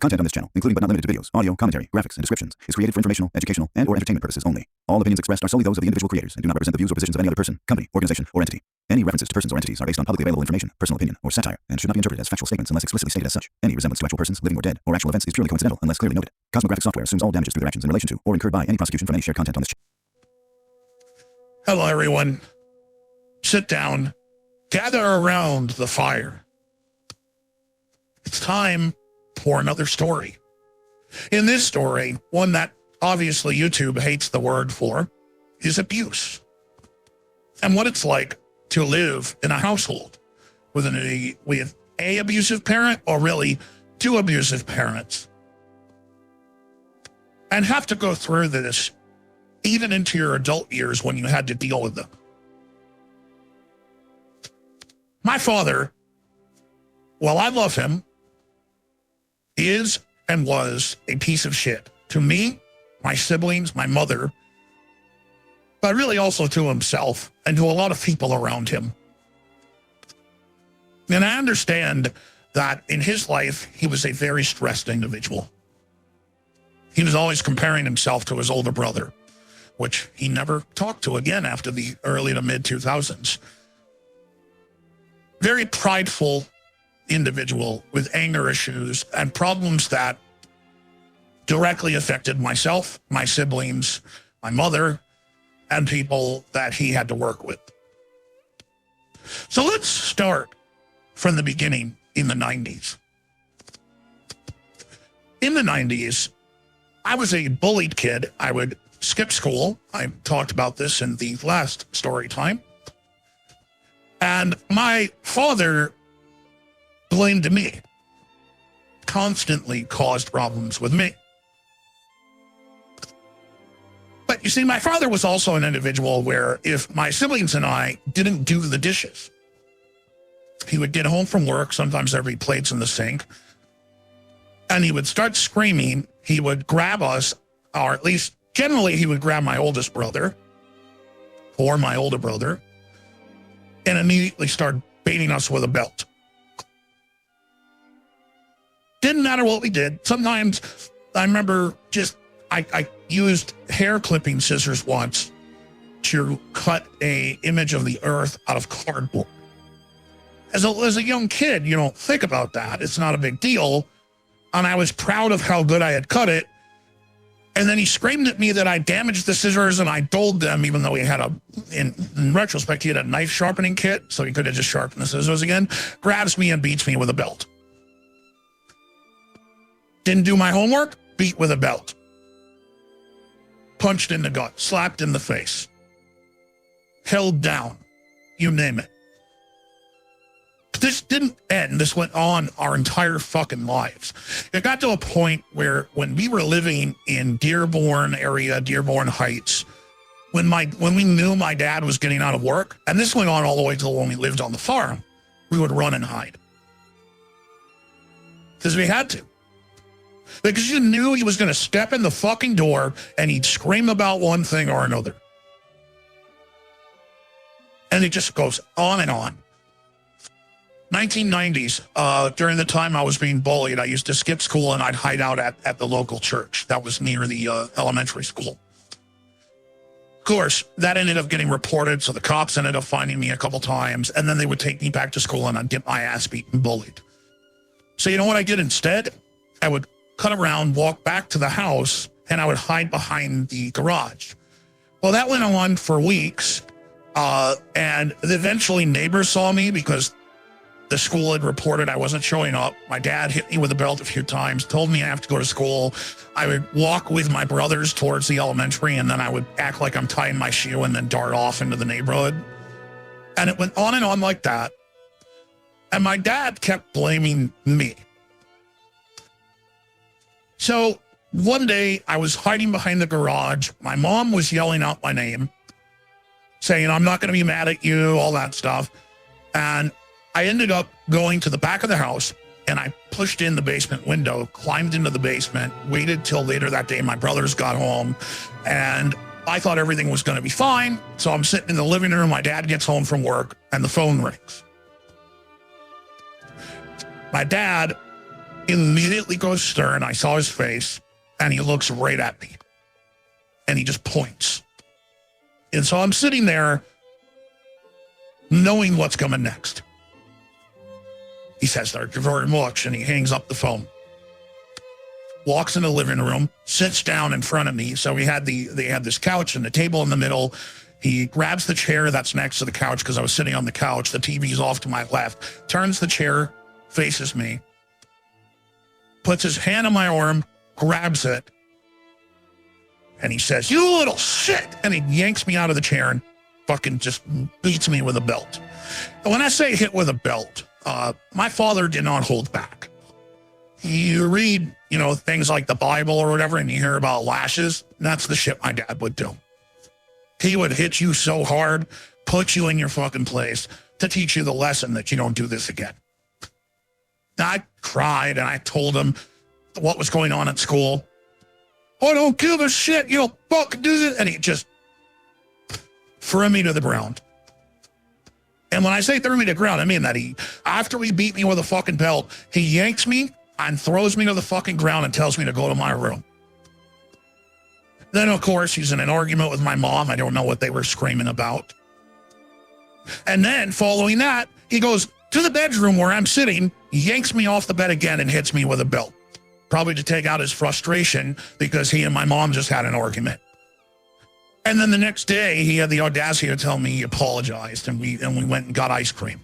content on this channel, including but not limited to videos, audio, commentary, graphics, and descriptions, is created for informational, educational, and/or entertainment purposes only. All opinions expressed are solely those of the individual creators and do not represent the views or positions of any other person, company, organization, or entity. Any references to persons or entities are based on publicly available information, personal opinion, or satire, and should not be interpreted as factual statements unless explicitly stated as such. Any resemblance to actual persons, living or dead, or actual events is purely coincidental unless clearly noted. Cosmographic Software assumes all damages through their actions in relation to or incurred by any prosecution from any shared content on this channel. Hello, everyone. Sit down. Gather around the fire. It's time for another story. In this story, one that obviously YouTube hates the word for, is abuse. And what it's like to live in a household with an abusive parent, or really two abusive parents, and have to go through this even into your adult years when you had to deal with them. My father, while I love him, is and was a piece of shit to me, my siblings, my mother, but really also to himself and to a lot of people around him. And I understand that in his life, he was a very stressed individual. He was always comparing himself to his older brother, which he never talked to again after the early to mid 2000s. Very prideful individual with anger issues and problems that directly affected myself, my siblings, my mother, and people that he had to work with. So let's start from the beginning in the 90s. In the 90s, I was a bullied kid. I would skip school. I talked about this in the last story time. And my father blamed me, constantly caused problems with me. But you see, my father was also an individual where if my siblings and I didn't do the dishes, he would get home from work, sometimes there'd be plates in the sink, and he would start screaming. He would grab us, or at least generally he would grab my oldest brother or my older brother, and immediately start beating us with a belt. Didn't matter what we did. Sometimes I remember I used hair clipping scissors once to cut a image of the earth out of cardboard. As a young kid, you don't think about that. It's not a big deal. And I was proud of how good I had cut it. And then he screamed at me that I damaged the scissors, and I dulled them, even though he had in retrospect, he had a knife sharpening kit, so he could have just sharpened the scissors again. Grabs me and beats me with a belt. Didn't do my homework, beat with a belt. Punched in the gut, slapped in the face. Held down, you name it. This didn't end. This went on our entire fucking lives. It got to a point where when we were living in Dearborn area, Dearborn Heights, when we knew my dad was getting out of work, and this went on all the way till when we lived on the farm, we would run and hide. Because we had to. Because you knew he was going to step in the fucking door and he'd scream about one thing or another. And it just goes on and on. 1990s, during the time I was being bullied, I used to skip school and I'd hide out at the local church that was near the elementary school. Of course, that ended up getting reported, so the cops ended up finding me a couple times, and then they would take me back to school and I'd get my ass beaten and bullied. So you know what I did instead? I would cut around, walk back to the house, and I would hide behind the garage. Well, that went on for weeks, and eventually neighbors saw me because the school had reported I wasn't showing up. My dad hit me with a belt a few times, told me I have to go to school. I would walk with my brothers towards the elementary, and then I would act like I'm tying my shoe and then dart off into the neighborhood. And it went on and on like that. And my dad kept blaming me. So one day I was hiding behind the garage. My mom was yelling out my name, saying, "I'm not going to be mad at you," all that stuff. And I ended up going to the back of the house, and I pushed in the basement window, climbed into the basement, waited till later that day. My brothers got home, and I thought everything was going to be fine. So I'm sitting in the living room. My dad gets home from work, and the phone rings. My dad immediately goes stern. I saw his face, and he looks right at me. And he just points. And so I'm sitting there knowing what's coming next. He says, "Thank you very much," and he hangs up the phone. Walks in the living room, sits down in front of me. So they had this couch and the table in the middle. He grabs the chair that's next to the couch because I was sitting on the couch. The TV's off to my left. Turns the chair, faces me, puts his hand on my arm, grabs it, and he says, "You little shit!" And he yanks me out of the chair and fucking just beats me with a belt. And when I say hit with a belt, my father did not hold back. You read, things like the Bible or whatever, and you hear about lashes. That's the shit my dad would do. He would hit you so hard, put you in your fucking place to teach you the lesson that you don't do this again. I cried and I told him what was going on at school. "I don't give a shit, you don't fucking do this." And he just threw me to the ground. And when I say threw me to the ground, I mean that after he beat me with a fucking belt, he yanks me and throws me to the fucking ground and tells me to go to my room. Then, of course, he's in an argument with my mom. I don't know what they were screaming about. And then, following that, he goes to the bedroom where I'm sitting, yanks me off the bed again and hits me with a belt. Probably to take out his frustration because he and my mom just had an argument. And then the next day, he had the audacity to tell me he apologized, and we went and got ice cream.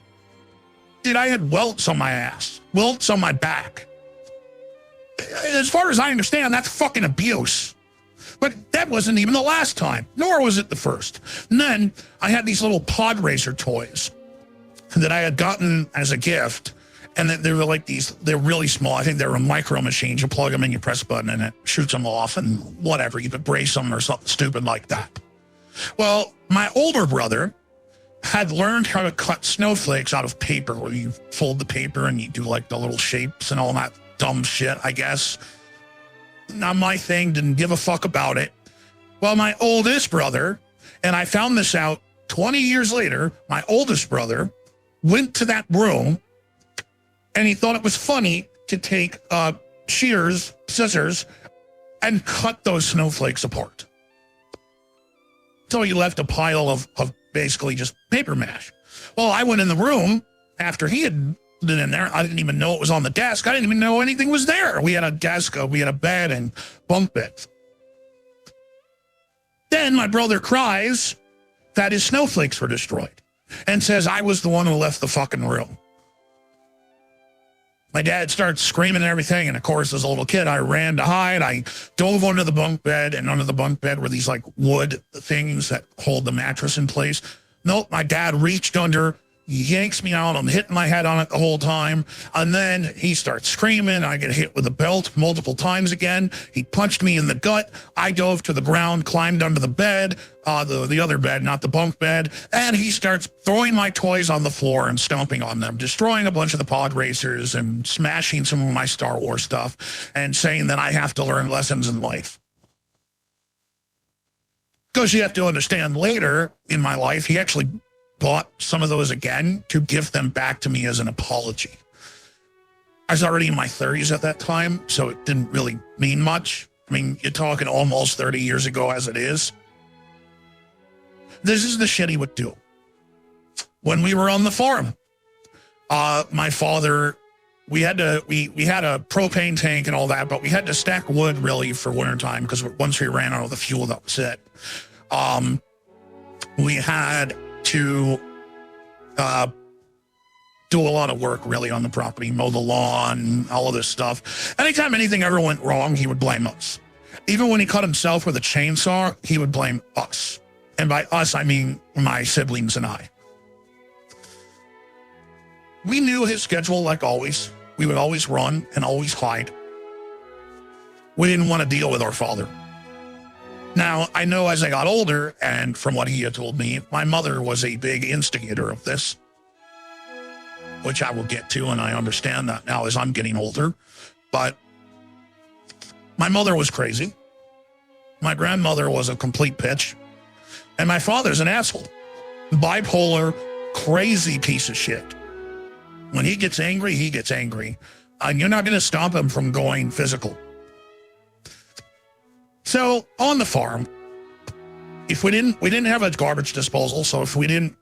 Dude, I had welts on my ass, welts on my back. As far as I understand, that's fucking abuse. But that wasn't even the last time, nor was it the first. And then I had these little pod racer toys that I had gotten as a gift. And they were like they're really small. I think they were micro machines. You plug them in, you press a button, and it shoots them off and whatever. You could brace them or something stupid like that. Well, my older brother had learned how to cut snowflakes out of paper, where you fold the paper and you do like the little shapes and all that dumb shit, I guess. Not my thing, didn't give a fuck about it. Well, my oldest brother, and I found this out 20 years later, my oldest brother went to that room and he thought it was funny to take scissors, and cut those snowflakes apart. So he left a pile of basically just paper mash. Well, I went in the room after he had been in there. I didn't even know it was on the desk. I didn't even know anything was there. We had a desk, we had a bed and bunk beds. Then my brother cries that his snowflakes were destroyed and says I was the one who left the fucking room. My dad starts screaming and everything, and of course, as a little kid, I ran to hide. I dove under the bunk bed, and under the bunk bed were these like wood things that hold the mattress in place. Nope, my dad reached under, yanks me out. I'm hitting my head on it the whole time. And then he starts screaming. I get hit with a belt multiple times again. He punched me in the gut. I dove to the ground, climbed under the bed, the other bed, not the bunk bed. And he starts throwing my toys on the floor and stomping on them, destroying a bunch of the pod racers and smashing some of my Star Wars stuff and saying that I have to learn lessons in life. Because you have to understand, later in my life, he actually bought some of those again to give them back to me as an apology. I was already in my 30s at that time, so it didn't really mean much. I mean, you're talking almost 30 years ago as it is. This is the shit he would do. When we were on the farm, my father, we had a propane tank and all that, but we had to stack wood really for wintertime because once we ran out of the fuel, that was it. We had to do a lot of work really on the property, mow the lawn, all of this stuff. Anytime anything ever went wrong, he would blame us. Even when he cut himself with a chainsaw, he would blame us. And by us, I mean my siblings and I. We knew his schedule like always. We would always run and always hide. We didn't want to deal with our father. Now, I know as I got older, and from what he had told me, my mother was a big instigator of this, which I will get to, and I understand that now as I'm getting older. But my mother was crazy. My grandmother was a complete bitch. And my father's an asshole. Bipolar, crazy piece of shit. When he gets angry, he gets angry. You're not going to stop him from going physical. So on the farm, if we didn't have a garbage disposal, so if we didn't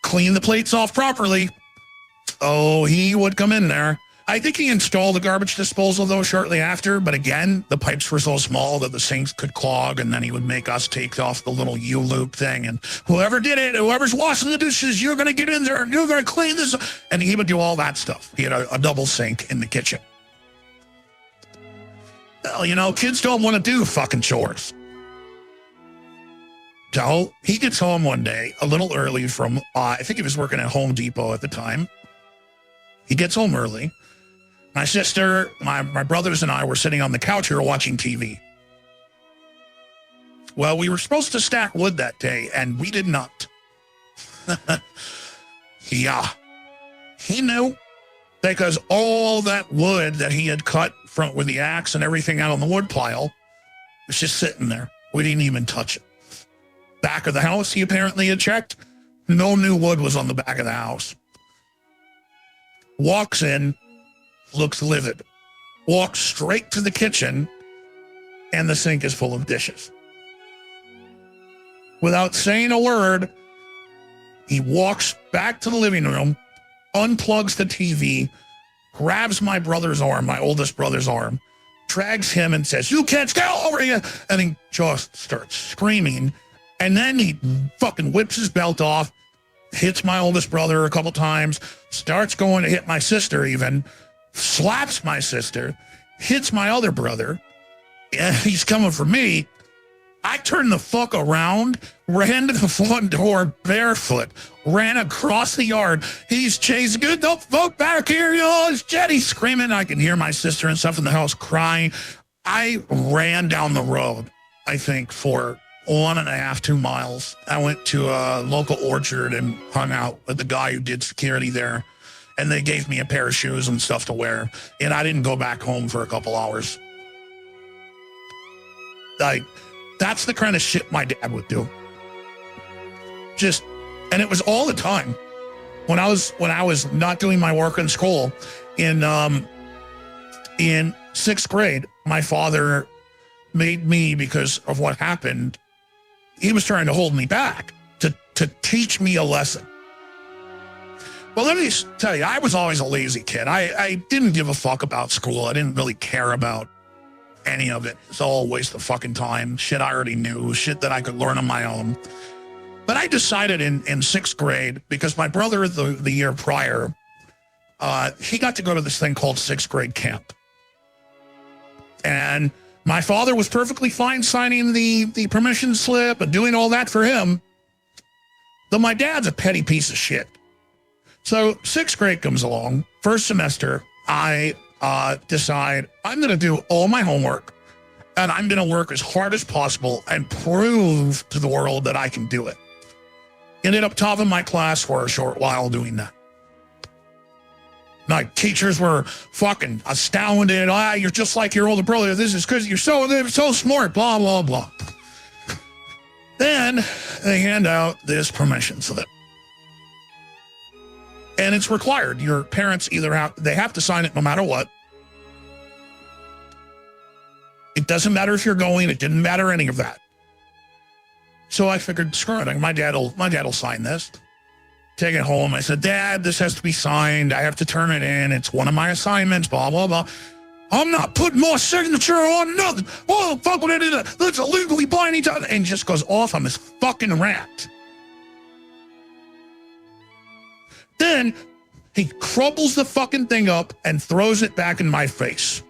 clean the plates off properly, he would come in there. I think he installed the garbage disposal, though, shortly after. But again, the pipes were so small that the sinks could clog, and then he would make us take off the little U-loop thing. And whoever did it, whoever's washing the dishes, you're going to get in there and you're going to clean this. And he would do all that stuff. He had a double sink in the kitchen. Well, kids don't want to do fucking chores. So he gets home one day a little early from, I think he was working at Home Depot at the time. He gets home early. My sister, my brothers, and I were sitting on the couch here watching TV. Well, we were supposed to stack wood that day, and we did not. Yeah. He knew, because all that wood that he had cut from with the axe and everything out on the wood pile was just sitting there. We didn't even touch it. Back of the house, he apparently had checked. No new wood was on the back of the house. Walks in, looks livid, walks straight to the kitchen, and the sink is full of dishes. Without saying a word, he walks back to the living room, unplugs the TV, grabs my brother's arm, my oldest brother's arm, drags him and says, "You kids, get over here!" And he just starts screaming. And then he fucking whips his belt off, hits my oldest brother a couple times, starts going to hit my sister even, slaps my sister, hits my other brother, and he's coming for me. I turned the fuck around, ran to the front door barefoot, ran across the yard. He's chasing, "Get the fuck back here, it's Jenny," screaming. I can hear my sister and stuff in the house crying. I ran down the road, I think, for 1.5, 2 miles. I went to a local orchard and hung out with the guy who did security there. And they gave me a pair of shoes and stuff to wear. And I didn't go back home for a couple hours. That's the kind of shit my dad would do. And it was all the time. When I was not doing my work in school, in 6th grade, my father made me, because of what happened, he was trying to hold me back to teach me a lesson. Well, let me tell you, I was always a lazy kid. I didn't give a fuck about school. I didn't really care about any of it. It's all a waste of fucking time. Shit I already knew, shit that I could learn on my own. But I decided in 6th grade, because my brother the year prior, he got to go to this thing called 6th grade camp. And my father was perfectly fine signing the permission slip and doing all that for him. Though my dad's a petty piece of shit. So 6th grade comes along, first semester, I decide I'm going to do all my homework and I'm going to work as hard as possible and prove to the world that I can do it. Ended up top of my class for a short while doing that. My teachers were fucking astounded. You're just like your older brother. This is because you're so smart, blah, blah, blah. Then they hand out this permission slip. And it's required. Your parents they have to sign it no matter what. It doesn't matter if you're going. It didn't matter any of that. So I figured, screw it. My dad will sign this. Take it home. I said, "Dad, this has to be signed. I have to turn it in. It's one of my assignments, blah, blah, blah." "I'm not putting my signature on nothing. Oh, fuck what it is. That's a legally binding time." And just goes off on this fucking rant. Then he crumbles the fucking thing up and throws it back in my face.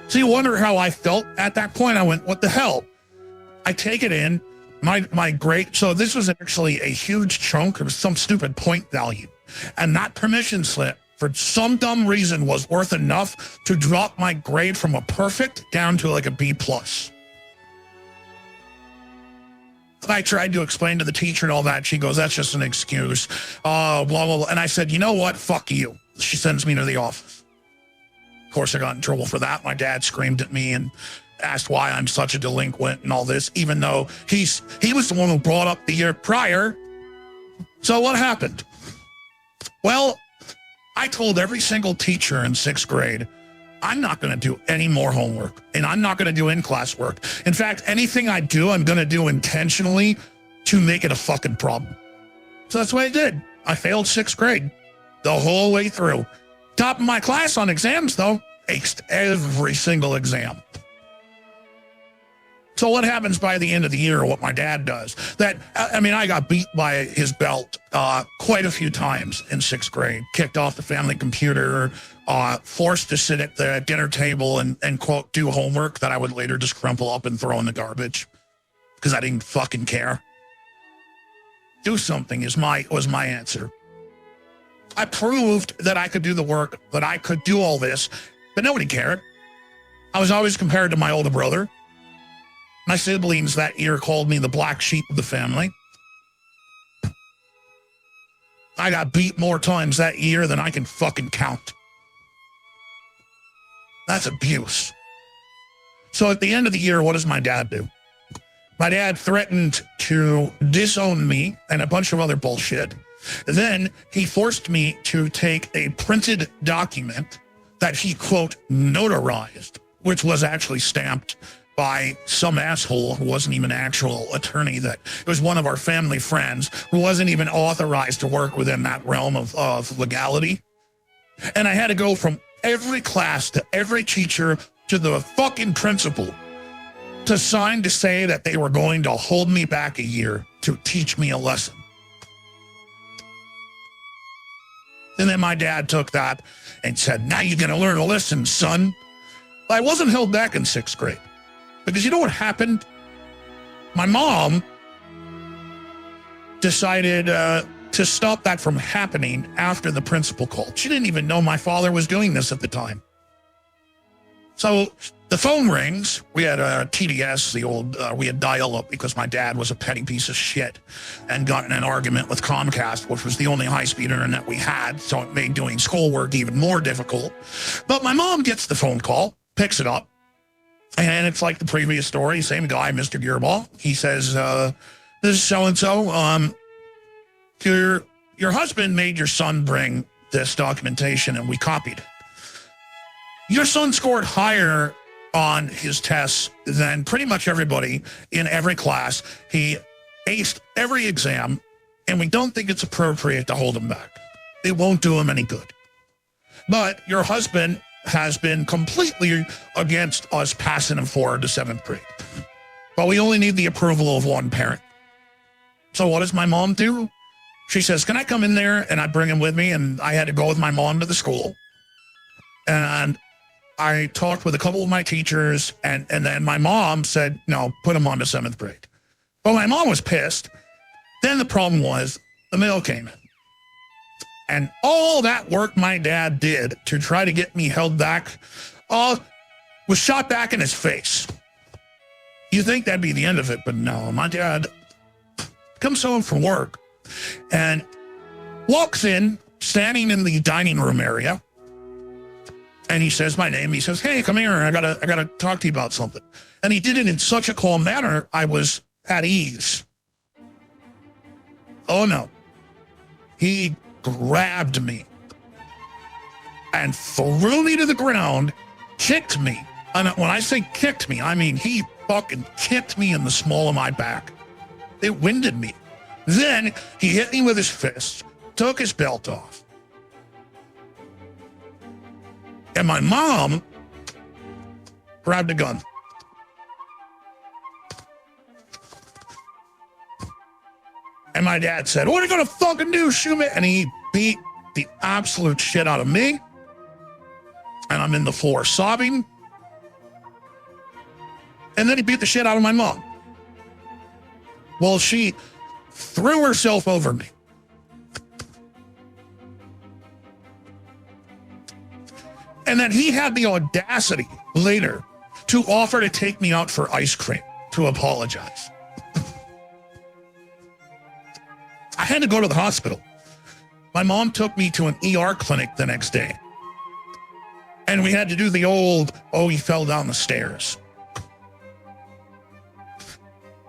So you wonder how I felt at that point. I went, what the hell? I take it in. My grade, so this was actually a huge chunk. It was some stupid point value. And that permission slip, for some dumb reason, was worth enough to drop my grade from a perfect down to like a B+. I tried to explain to the teacher and all that. She goes, "That's just an excuse." Blah, blah, blah. And I said, "You know what? Fuck you." She sends me to the office. Of course, I got in trouble for that. My dad screamed at me and asked why I'm such a delinquent and all this, even though he was the one who brought up the year prior. So what happened? Well, I told every single teacher in 6th grade, I'm not going to do any more homework, and I'm not going to do in-class work. In fact, anything I do, I'm going to do intentionally to make it a fucking problem. So that's what I did. I failed 6th grade the whole way through. Top of my class on exams, though. Aced every single exam. So what happens by the end of the year, what my dad does? I got beat by his belt quite a few times in 6th grade. Kicked off the family computer, forced to sit at the dinner table and quote, do homework that I would later just crumple up and throw in the garbage because I didn't fucking care. Do something was my answer. I proved that I could do the work, that I could do all this, but nobody cared. I was always compared to my older brother. My siblings that year called me the black sheep of the family. I got beat more times that year than I can fucking count. That's abuse. So at the end of the year, what does my dad do? My dad threatened to disown me and a bunch of other bullshit. Then he forced me to take a printed document that he, quote, notarized, which was actually stamped by some asshole who wasn't even an actual attorney, that it was one of our family friends who wasn't even authorized to work within that realm of legality. And I had to go from every class to every teacher to the fucking principal to sign to say that they were going to hold me back a year to teach me a lesson. And then my dad took that and said, now you're going to learn a lesson, son. I wasn't held back in 6th grade. Because you know what happened? My mom decided to stop that from happening after the principal called. She didn't even know my father was doing this at the time. So the phone rings. We had a TDS, we had dial-up because my dad was a petty piece of shit and got in an argument with Comcast, which was the only high-speed internet we had, so it made doing schoolwork even more difficult. But my mom gets the phone call, picks it up, and it's like the previous story, same guy, Mr. Gearball. He says, this is so-and-so. Your husband made your son bring this documentation, and we copied it. Your son scored higher on his tests than pretty much everybody in every class. He aced every exam, and we don't think it's appropriate to hold him back. It won't do him any good. But your husband has been completely against us passing him forward to 7th grade. But we only need the approval of one parent. So what does my mom do? She says, can I come in there? And I bring him with me, and I had to go with my mom to the school. And I talked with a couple of my teachers, and then my mom said, no, put him on to 7th grade. But my mom was pissed. Then the problem was the mail came in. And all that work my dad did to try to get me held back was shot back in his face. You think that'd be the end of it, but no. My dad comes home from work and walks in, standing in the dining room area, and he says my name. He says, hey, come here. I gotta talk to you about something. And he did it in such a calm manner, I was at ease. Oh, no. He grabbed me and threw me to the ground, kicked me. And when I say kicked me, I mean he fucking kicked me in the small of my back. It winded me. Then he hit me with his fist, took his belt off. And my mom grabbed a gun. And my dad said, what are you going to fucking do, shoot me? And he beat the absolute shit out of me. And I'm in the floor sobbing. And then he beat the shit out of my mom. Well, she threw herself over me. And then he had the audacity later to offer to take me out for ice cream to apologize. I had to go to the hospital. My mom took me to an ER clinic the next day. And we had to do the old, oh, he fell down the stairs.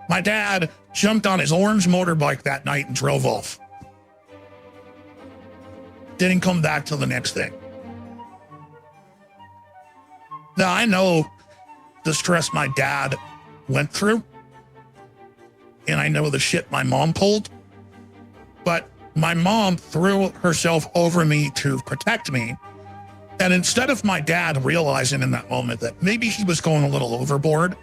My dad jumped on his orange motorbike that night and drove off. Didn't come back till the next day. Now, I know the stress my dad went through, and I know the shit my mom pulled, but my mom threw herself over me to protect me. And instead of my dad realizing in that moment that maybe he was going a little overboard,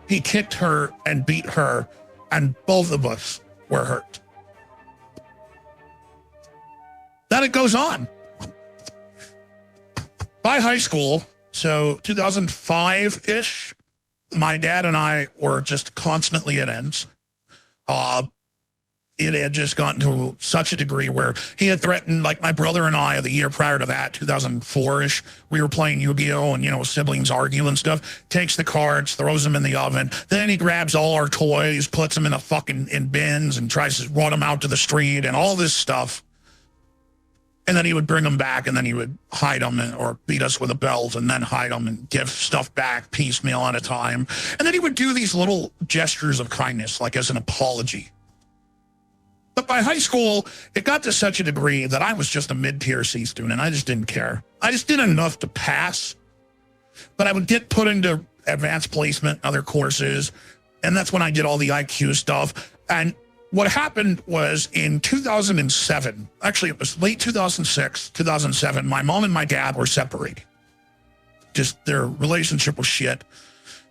he kicked her and beat her, and both of us were hurt. Then it goes on. By high school, so 2005-ish, my dad and I were just constantly at ends. It had just gotten to such a degree where he had threatened, like my brother and I, the year prior to that, 2004-ish, we were playing Yu-Gi-Oh! And, siblings argue and stuff, takes the cards, throws them in the oven. Then he grabs all our toys, puts them in bins and tries to run them out to the street and all this stuff. And then he would bring them back, and then he would hide them or beat us with a belt and then hide them and give stuff back piecemeal at a time. And then he would do these little gestures of kindness, like as an apology. But by high school, it got to such a degree that I was just a mid-tier C student. I just didn't care. I just did enough to pass. But I would get put into advanced placement, other courses, and that's when I did all the IQ stuff. And what happened was in 2007, actually it was late 2006, 2007, my mom and my dad were separating. Just their relationship was shit.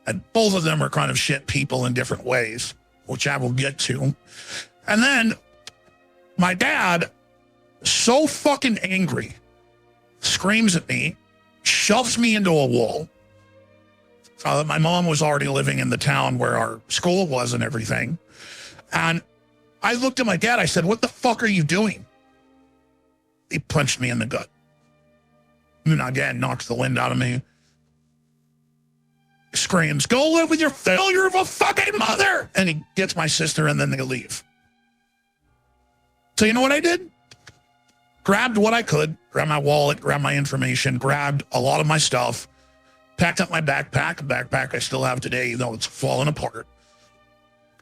And both of them are kind of shit people in different ways, which I will get to. And then my dad, so fucking angry, screams at me, shoves me into a wall. My mom was already living in the town where our school was and everything. And I looked at my dad, I said, "What the fuck are you doing?" He punched me in the gut. And again, knocks the wind out of me. Screams, "Go live with your failure of a fucking mother!" And he gets my sister, and then they leave. So you know what I did? Grabbed what I could, grabbed my wallet, grabbed my information, grabbed a lot of my stuff, packed up my backpack, a backpack I still have today, though it's fallen apart.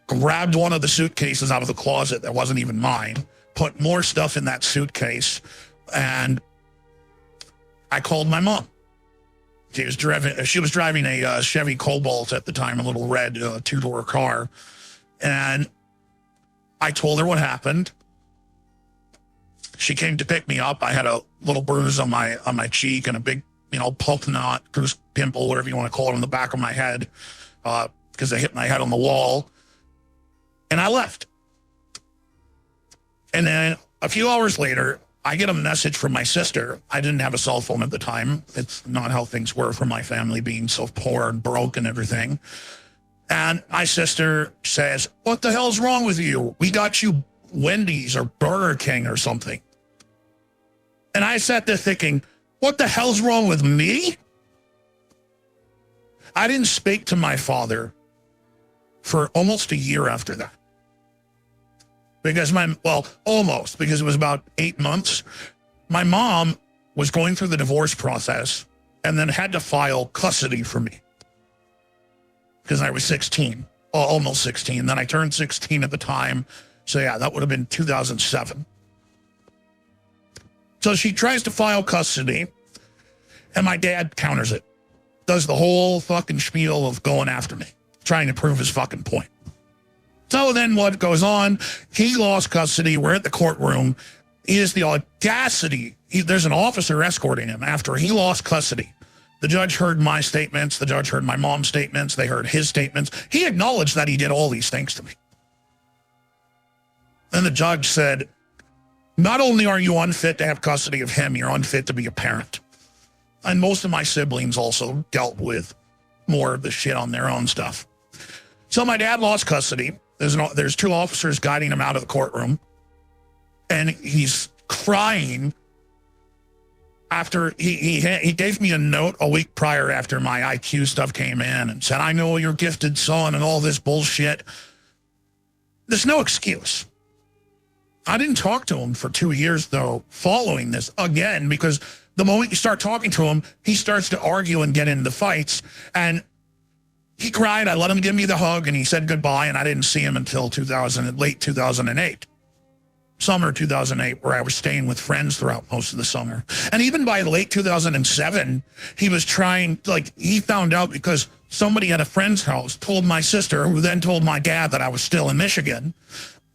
Grabbed one of the suitcases out of the closet that wasn't even mine, put more stuff in that suitcase, and I called my mom. She was driving a Chevy Cobalt at the time, a little red two-door car, and I told her what happened. She came to pick me up. I had a little bruise on my cheek and a big, pulp knot, goose pimple, whatever you want to call it, on the back of my head, because I hit my head on the wall. And I left. And then a few hours later, I get a message from my sister. I didn't have a cell phone at the time. It's not how things were for my family, being so poor and broke and everything. And my sister says, "What the hell's wrong with you? We got you Wendy's or Burger King or something." And I sat there thinking, what the hell's wrong with me? I didn't speak to my father for almost a year after that. Because almost, because it was about 8 months. My mom was going through the divorce process and then had to file custody for me. Because I was 16, almost 16. Then I turned 16 at the time. So yeah, that would have been 2007. So she tries to file custody, and my dad counters it. Does the whole fucking spiel of going after me, trying to prove his fucking point. So then what goes on, he lost custody. We're at the courtroom. He has the audacity. There's an officer escorting him after he lost custody. The judge heard my statements. The judge heard my mom's statements. They heard his statements. He acknowledged that he did all these things to me. Then the judge said, "Not only are you unfit to have custody of him, you're unfit to be a parent." And most of my siblings also dealt with more of the shit on their own stuff. So my dad lost custody. There's two officers guiding him out of the courtroom. And he's crying after he gave me a note a week prior after my IQ stuff came in and said, "I know you're gifted son," and all this bullshit. There's no excuse. I didn't talk to him for 2 years, though, following this again, because the moment you start talking to him, he starts to argue and get into fights. And he cried. I let him give me the hug, and he said goodbye, and I didn't see him until late 2008. summer 2008, where I was staying with friends throughout most of the summer. And even by late 2007, he was trying, like, he found out because somebody at a friend's house told my sister, who then told my dad that I was still in Michigan.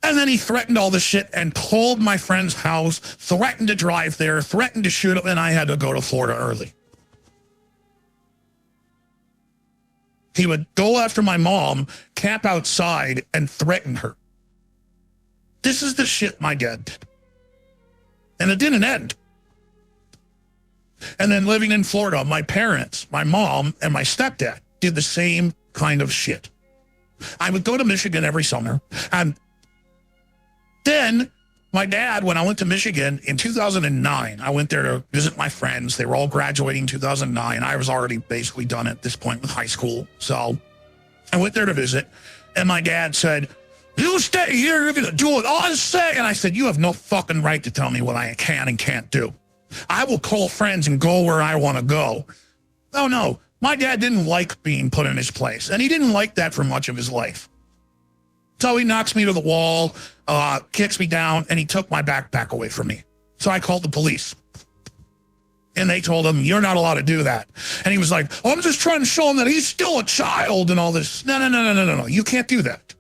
And then he threatened all this shit and called my friend's house, threatened to drive there, threatened to shoot him, and I had to go to Florida early. He would go after my mom, camp outside, and threaten her. This is the shit my dad did. And it didn't end. And then living in Florida, my parents, my mom, and my stepdad did the same kind of shit. I would go to Michigan every summer, and then my dad, when I went to Michigan in 2009, I went there to visit my friends. They were all graduating in 2009. I was already basically done at this point with high school. So I went there to visit, and my dad said, "You stay here, you're going to do what I say." And I said, "You have no fucking right to tell me what I can and can't do. I will call friends and go where I want to go." Oh, no. My dad didn't like being put in his place, and he didn't like that for much of his life. So he knocks me to the wall, kicks me down, and he took my backpack away from me. So I called the police. And they told him, "You're not allowed to do that." And he was like, "Oh, I'm just trying to show him that he's still a child and all this." No. You can't do that.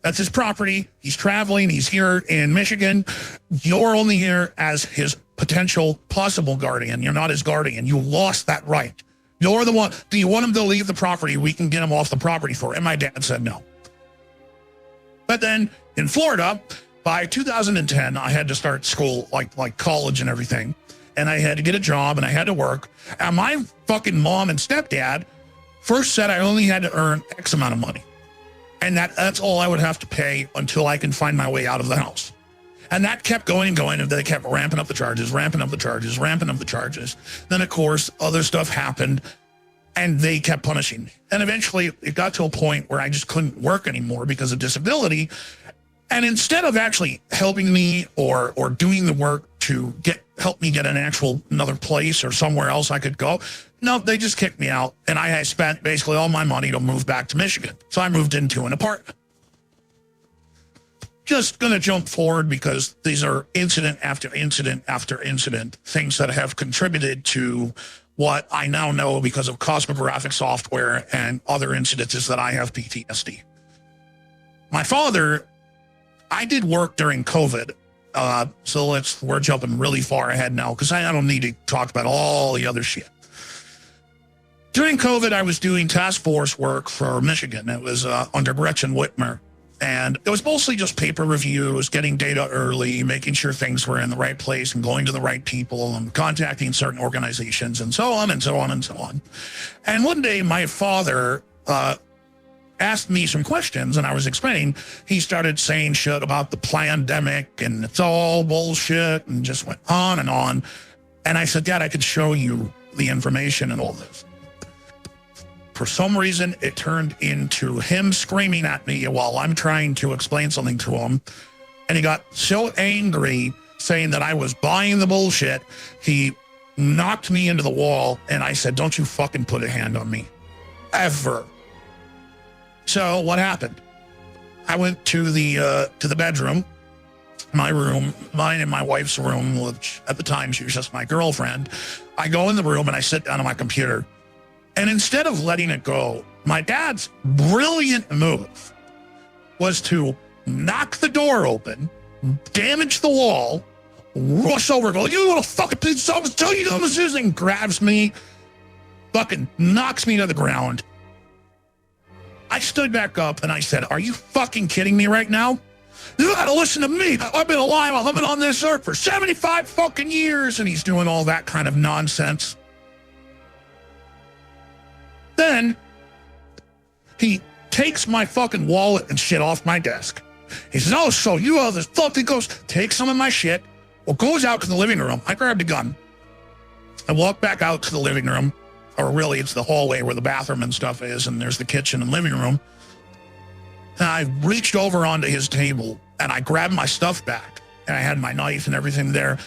That's his property. He's traveling. He's here in Michigan. You're only here as his potential possible guardian. You're not his guardian. You lost that right. You're the one. Do you want him to leave the property? We can get him off the property for it. And my dad said no. But then in Florida, by 2010, I had to start school, like college and everything. And I had to get a job and I had to work. And my fucking mom and stepdad first said I only had to earn X amount of money. And that's all I would have to pay until I can find my way out of the house. And that kept going and going, and they kept ramping up the charges. Then, of course, other stuff happened, and they kept punishing me. And eventually, it got to a point where I just couldn't work anymore because of disability. And instead of actually helping me or doing the work to help me get another place or somewhere else I could go, no, they just kicked me out. And I spent basically all my money to move back to Michigan. So I moved into an apartment. Just going to jump forward because these are incident after incident after incident, things that have contributed to what I now know because of cosmographic software and other incidences that I have PTSD. My father, I did work during COVID. So we're jumping really far ahead now because I don't need to talk about all the other shit. During COVID, I was doing task force work for Michigan. It was under Gretchen Whitmer. And it was mostly just paper reviews, getting data early, making sure things were in the right place and going to the right people and contacting certain organizations and so on and so on and so on. And one day my father asked me some questions and I was explaining. He started saying shit about the pandemic and it's all bullshit and just went on and on. And I said, "Dad, I could show you the information and all this." For some reason, it turned into him screaming at me while I'm trying to explain something to him. And he got so angry saying that I was buying the bullshit. He knocked me into the wall and I said, "Don't you fucking put a hand on me. Ever." So what happened? I went to the bedroom, my room, mine and my wife's room, which at the time she was just my girlfriend. I go in the room and I sit down on my computer. And instead of letting it go, my dad's brilliant move was to knock the door open, damage the wall, rush over, go, "You little fucking piece of shit, tell you this," and grabs me, fucking knocks me to the ground. I stood back up and I said, "Are you fucking kidding me right now? You gotta listen to me. I've been alive. I've been on this earth for 75 fucking years." And he's doing all that kind of nonsense. Then he takes my fucking wallet and shit off my desk. He says, "Oh, so you are this fuck." He goes, takes some of my shit, goes out to the living room. I grabbed a gun. I walk back out to the living room, or really it's the hallway where the bathroom and stuff is, and there's the kitchen and living room. And I reached over onto his table and I grabbed my stuff back, and I had my knife and everything there.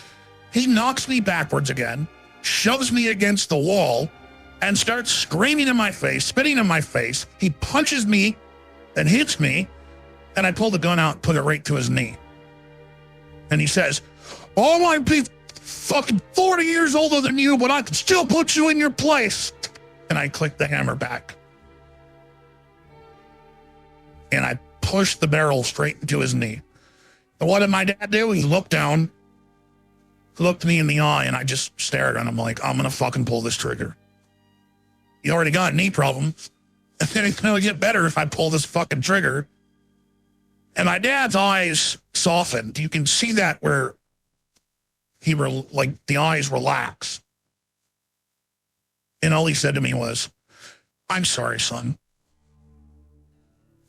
He knocks me backwards again, shoves me against the wall, and starts screaming in my face, spitting in my face. He punches me and hits me, and I pull the gun out and put it right to his knee. And he says, "Oh, I might be fucking 40 years older than you, but I can still put you in your place." And I clicked the hammer back. And I pushed the barrel straight into his knee. And what did my dad do? He looked down, looked me in the eye, and I just stared at him like, I'm going to fucking pull this trigger. You already got knee problems. And then it's going to get better if I pull this fucking trigger. And my dad's eyes softened. You can see that where the eyes relax. And all he said to me was, "I'm sorry, son."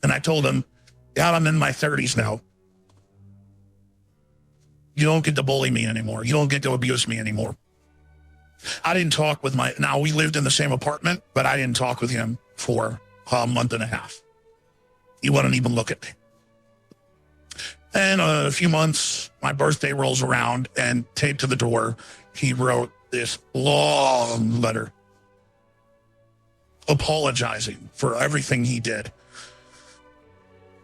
And I told him, "Dad, I'm in my 30s now. You don't get to bully me anymore. You don't get to abuse me anymore." I didn't talk with now we lived in the same apartment, but I didn't talk with him for a month and a half. He wouldn't even look at me. And a few months, my birthday rolls around, and taped to the door, he wrote this long letter apologizing for everything he did.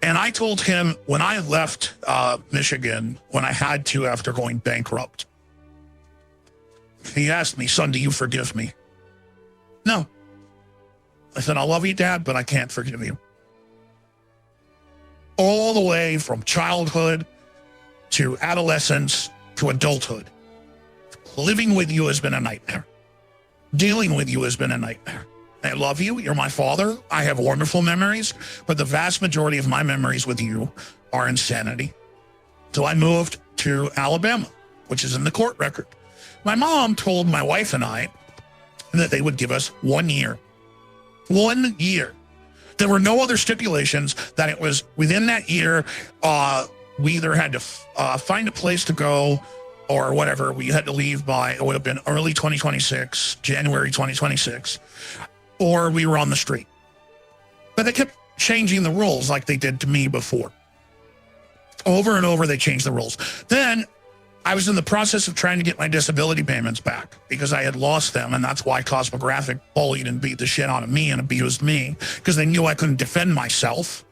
And I told him when I left Michigan, when I had to after going bankrupt, he asked me, "Son, do you forgive me?" No. I said, "I love you, Dad, but I can't forgive you." All the way from childhood to adolescence to adulthood, living with you has been a nightmare. Dealing with you has been a nightmare. I love you. You're my father. I have wonderful memories, but the vast majority of my memories with you are insanity. So I moved to Alabama, which is in the court record. My mom told my wife and I that they would give us 1 year. 1 year. There were no other stipulations, that it was within that year, we either had to find a place to go or whatever. We had to leave by, it would have been early 2026, January 2026, or we were on the street. But they kept changing the rules like they did to me before. Over and over, they changed the rules. Then I was in the process of trying to get my disability payments back because I had lost them, and that's why Cosmographic bullied and beat the shit out of me and abused me, because they knew I couldn't defend myself,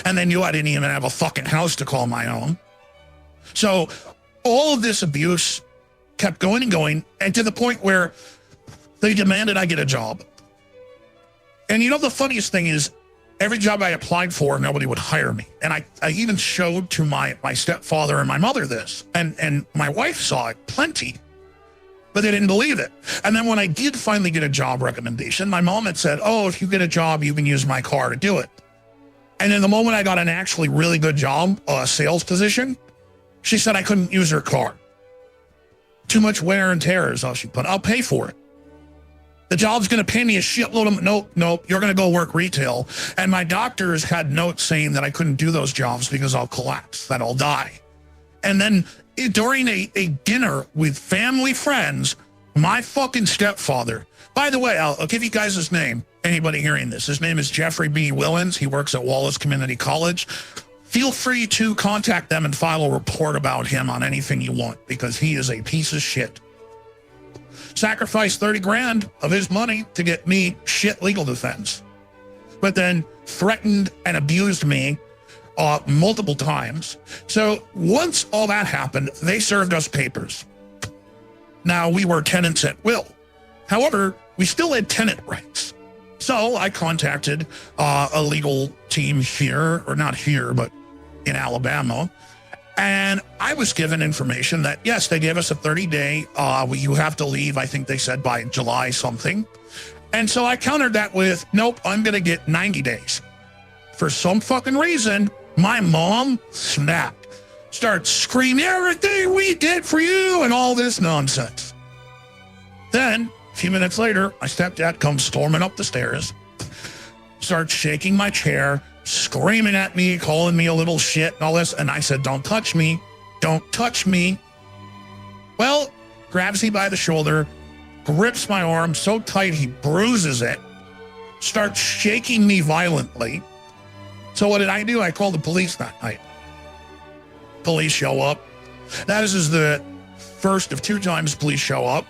and they knew I didn't even have a fucking house to call my own. So all of this abuse kept going and going, and to the point where they demanded I get a job. And you know, the funniest thing is, every job I applied for, nobody would hire me. And I even showed to my stepfather and my mother this. And my wife saw it plenty, but they didn't believe it. And then when I did finally get a job recommendation, my mom had said, "Oh, if you get a job, you can use my car to do it." And then the moment I got an actually really good job, a sales position, she said I couldn't use her car. Too much wear and tear is all she put. "I'll pay for it. The job's going to pay me a shitload of..." Nope, you're going to go work retail. And my doctors had notes saying that I couldn't do those jobs because I'll collapse, that I'll die. And then during a dinner with family friends, my fucking stepfather, by the way, I'll give you guys his name, anybody hearing this. His name is Jeffrey B. Willens. He works at Wallace Community College. Feel free to contact them and file a report about him on anything you want, because he is a piece of shit. Sacrificed 30 grand of his money to get me shit legal defense, but then threatened and abused me multiple times. So once all that happened, they served us papers. Now, we were tenants at will. However, we still had tenant rights. So I contacted a legal team here, or not here, but in Alabama. And I was given information that, yes, they gave us a 30-day, you have to leave, I think they said by July something. And so I countered that with, nope, I'm going to get 90 days. For some fucking reason, my mom snapped, started screaming, "Everything we did for you," and all this nonsense. Then, a few minutes later, my stepdad comes storming up the stairs, starts shaking my chair, screaming at me, calling me a little shit and all this. And I said, "Don't touch me. Don't touch me." Well, grabs me by the shoulder, grips my arm so tight he bruises it, starts shaking me violently. So what did I do? I called the police that night. Police show up. That is the first of 2 times police show up.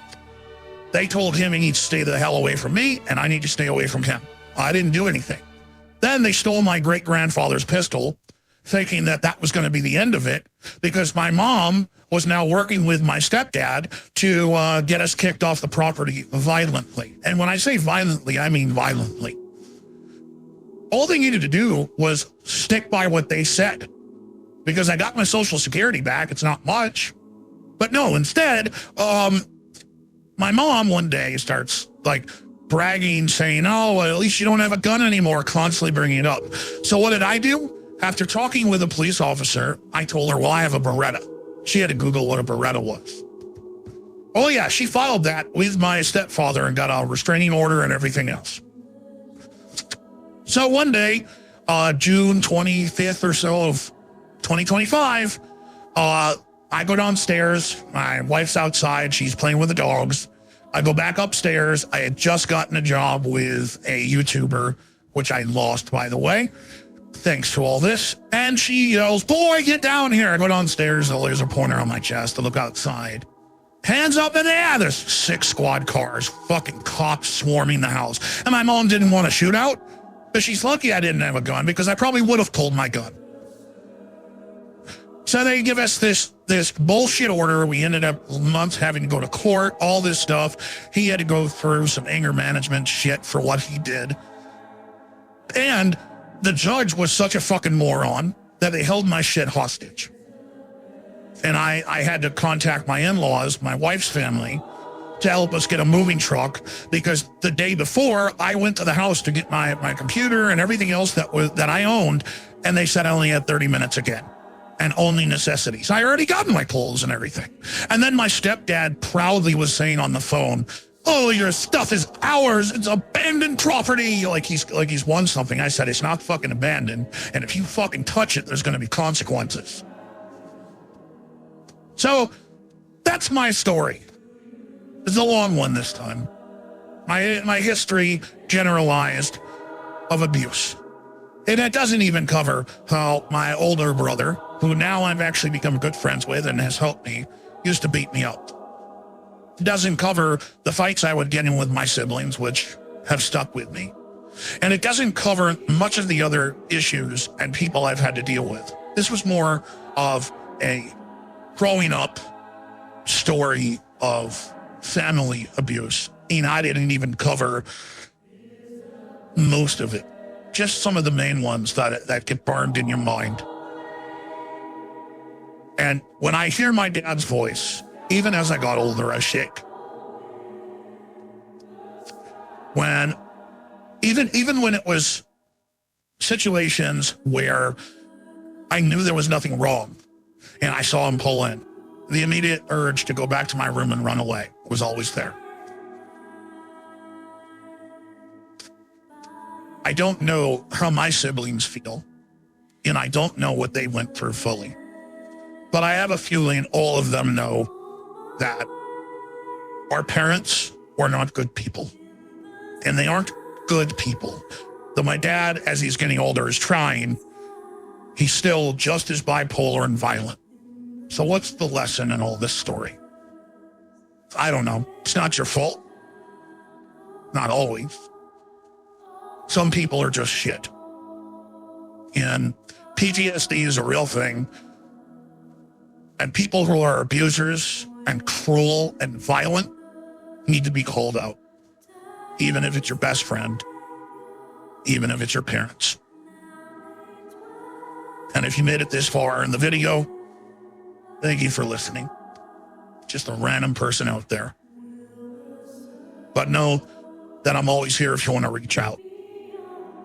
They told him he needs to stay the hell away from me, and I need to stay away from him. I didn't do anything. Then they stole my great-grandfather's pistol, thinking that that was going to be the end of it, because my mom was now working with my stepdad to get us kicked off the property violently. And when I say violently, I mean violently. All they needed to do was stick by what they said, because I got my Social Security back. It's not much. But no, instead, my mom one day starts like bragging, saying, oh, well, at least you don't have a gun anymore, constantly bringing it up. So what did I do? After talking with a police officer, I told her, well, I have a Beretta. She had to Google what a Beretta was. Oh, yeah, she filed that with my stepfather and got a restraining order and everything else. So one day, June 25th or so of 2025, I go downstairs. My wife's outside. She's playing with the dogs. I go back upstairs. I had just gotten a job with a YouTuber, which I lost, by the way, thanks to all this. And she yells, boy, get down here. I go downstairs. The laser pointer on my chest. I look outside. Hands up in the air. There's 6 squad cars, fucking cops swarming the house. And my mom didn't want to shoot out, but she's lucky I didn't have a gun, because I probably would have pulled my gun. So they give us this bullshit order. We ended up months having to go to court, all this stuff. He had to go through some anger management shit for what he did. And the judge was such a fucking moron that they held my shit hostage. And I had to contact my in-laws, my wife's family, to help us get a moving truck, because the day before I went to the house to get my computer and everything else that I owned, and they said I only had 30 minutes again and only necessities. I already gotten my clothes and everything. And then my stepdad proudly was saying on the phone, oh, your stuff is ours. It's abandoned property. Like he's won something. I said, it's not fucking abandoned. And if you fucking touch it, there's going to be consequences. So that's my story. It's a long one this time. My history generalized of abuse. And it doesn't even cover how my older brother, who now I've actually become good friends with and has helped me, used to beat me up. It doesn't cover the fights I would get in with my siblings, which have stuck with me. And it doesn't cover much of the other issues and people I've had to deal with. This was more of a growing up story of family abuse. And I didn't even cover most of it. Just some of the main ones that get burned in your mind. And when I hear my dad's voice, even as I got older, I shake. Even when it was situations where I knew there was nothing wrong and I saw him pull in, the immediate urge to go back to my room and run away was always there. I don't know how my siblings feel, and I don't know what they went through fully. But I have a feeling all of them know that our parents were not good people. And they aren't good people. Though my dad, as he's getting older, is trying, he's still just as bipolar and violent. So what's the lesson in all this story? I don't know. It's not your fault. Not always. Some people are just shit. And PTSD is a real thing. And people who are abusers and cruel and violent need to be called out. Even if it's your best friend. Even if it's your parents. And if you made it this far in the video, thank you for listening. Just a random person out there. But know that I'm always here if you want to reach out.